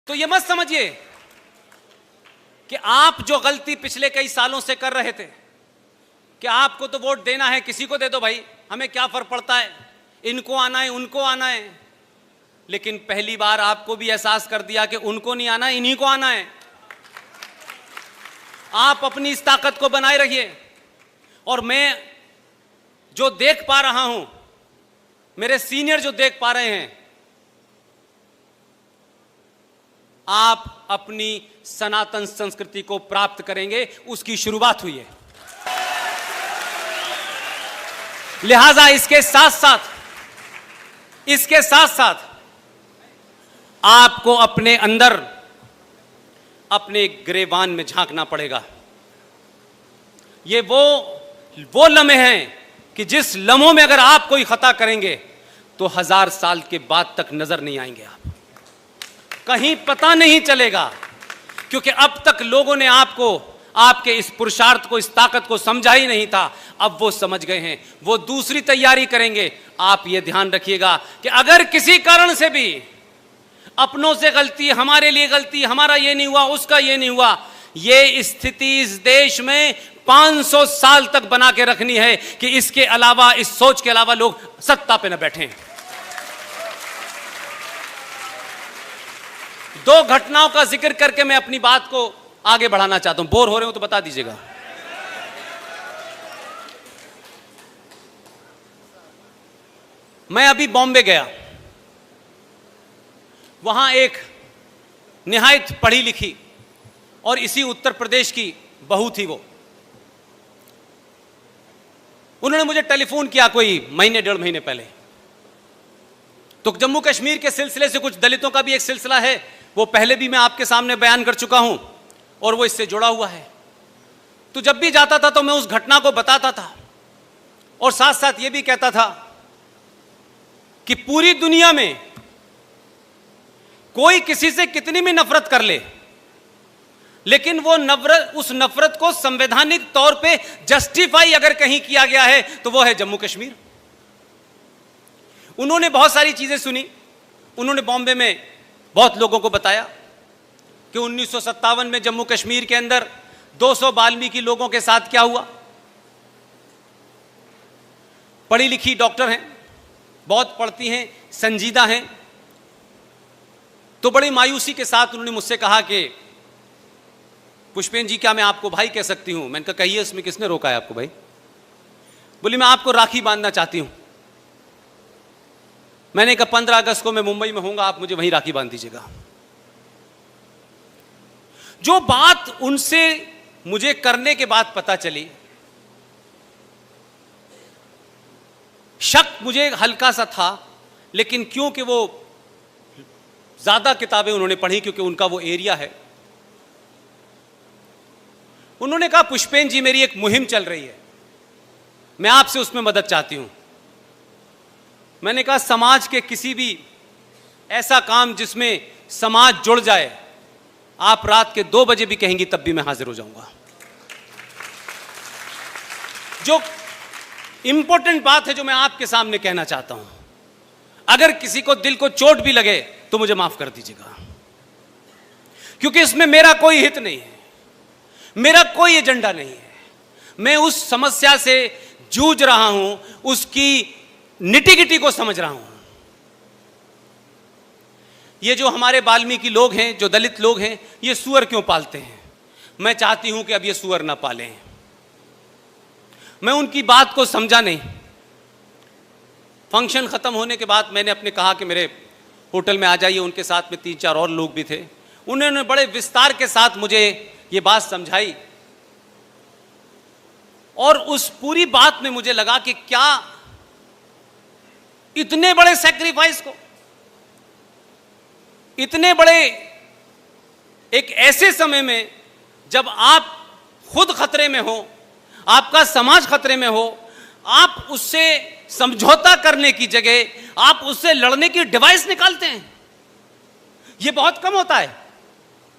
तो ये मत समझिए कि आप जो गलती पिछले कई सालों से कर रहे थे कि आपको तो वोट देना है, किसी को दे दो भाई, हमें क्या फर्क पड़ता है, इनको आना है उनको आना है। लेकिन पहली बार आपको भी एहसास कर दिया कि उनको नहीं आना, इन्हीं को आना है। आप अपनी इस ताकत को बनाए रखिए। और मैं जो देख पा रहा हूं, मेरे सीनियर जो देख पा रहे हैं, आप अपनी सनातन संस्कृति को प्राप्त करेंगे, उसकी शुरुआत हुई है। लिहाजा इसके साथ साथ आपको अपने अंदर, अपने गिरेबान में झांकना पड़ेगा। ये वो लम्हे हैं कि जिस लम्हों में अगर आप कोई खता करेंगे तो 1000 साल के बाद तक नजर नहीं आएंगे, आप कहीं पता नहीं चलेगा। क्योंकि अब तक लोगों ने आपको, आपके इस पुरुषार्थ को, इस ताकत को समझा ही नहीं था। अब वो समझ गए हैं, वो दूसरी तैयारी करेंगे। आप ये ध्यान रखिएगा कि अगर किसी कारण से भी अपनों से गलती, हमारे लिए गलती, हमारा ये नहीं हुआ, उसका ये नहीं हुआ, ये स्थिति इस देश में 500 साल तक बना के रखनी है कि इसके अलावा, इस सोच के अलावा लोग सत्ता पे न बैठें। 2 घटनाओं का जिक्र करके मैं अपनी बात को आगे बढ़ाना चाहता हूं। बोर हो रहे हो तो बता दीजिएगा। मैं अभी बॉम्बे गया, वहां एक निहायत पढ़ी लिखी और इसी उत्तर प्रदेश की बहू थी। उन्होंने मुझे टेलीफोन किया कोई महीने 1.5 महीने पहले। तो जम्मू कश्मीर के सिलसिले से कुछ दलितों का भी एक सिलसिला है, वो पहले भी मैं आपके सामने बयान कर चुका हूं और वो इससे जुड़ा हुआ है। तो जब भी जाता था तो मैं उस घटना को बताता था और साथ साथ ये भी कहता था कि पूरी दुनिया में कोई किसी से कितनी भी नफरत कर ले, लेकिन वो उस नफरत को संवैधानिक तौर पे जस्टिफाई अगर कहीं किया गया है तो वो है जम्मू कश्मीर। उन्होंने बहुत सारी चीजें सुनी। उन्होंने बॉम्बे में बहुत लोगों को बताया कि 1957 में जम्मू कश्मीर के अंदर 200 वाल्मीकि लोगों के साथ क्या हुआ। पढ़ी लिखी डॉक्टर हैं, बहुत पढ़ती हैं, संजीदा हैं। तो बड़ी मायूसी के साथ उन्होंने मुझसे कहा कि पुष्पेन जी, क्या मैं आपको भाई कह सकती हूं? मैंने कहा कहिए, इसमें किसने रोका है आपको भाई? बोली मैं आपको राखी बांधना चाहती हूं। मैंने कहा 15 अगस्त को मैं मुंबई में होऊंगा, आप मुझे वहीं राखी बांध दीजिएगा। जो बात उनसे मुझे करने के बाद पता चली, शक मुझे हल्का सा था, लेकिन क्योंकि वो ज्यादा किताबें उन्होंने पढ़ी, क्योंकि उनका वो एरिया है। उन्होंने कहा पुष्पेन जी, मेरी एक मुहिम चल रही है, मैं आपसे उसमें मदद चाहती हूं। मैंने कहा समाज के किसी भी ऐसा काम जिसमें समाज जुड़ जाए, आप रात के 2 बजे भी कहेंगी तब भी मैं हाजिर हो जाऊंगा। जो इंपॉर्टेंट बात है जो मैं आपके सामने कहना चाहता हूं, अगर किसी को दिल को चोट भी लगे तो मुझे माफ कर दीजिएगा, क्योंकि इसमें मेरा कोई हित नहीं है, मेरा कोई एजेंडा नहीं है। मैं उस समस्या से जूझ रहा हूं, उसकी निटी-गिटी को समझ रहा हूं। ये जो हमारे वाल्मीकि लोग हैं, जो दलित लोग हैं, ये सूअर क्यों पालते हैं? मैं चाहती हूं कि अब ये सूअर ना पालें। मैं उनकी बात को समझा नहीं। फंक्शन खत्म होने के बाद मैंने अपने कहा कि मेरे होटल में आ जाइए। उनके साथ में 3-4 और लोग भी थे। उन्होंने बड़े विस्तार के साथ मुझे ये बात समझाई और उस पूरी बात में मुझे लगा कि क्या इतने बड़े सैक्रिफाइस को, इतने बड़े एक ऐसे समय में जब आप खुद खतरे में हो, आपका समाज खतरे में हो, आप उससे समझौता करने की जगह आप उससे लड़ने की डिवाइस निकालते हैं। यह बहुत कम होता है।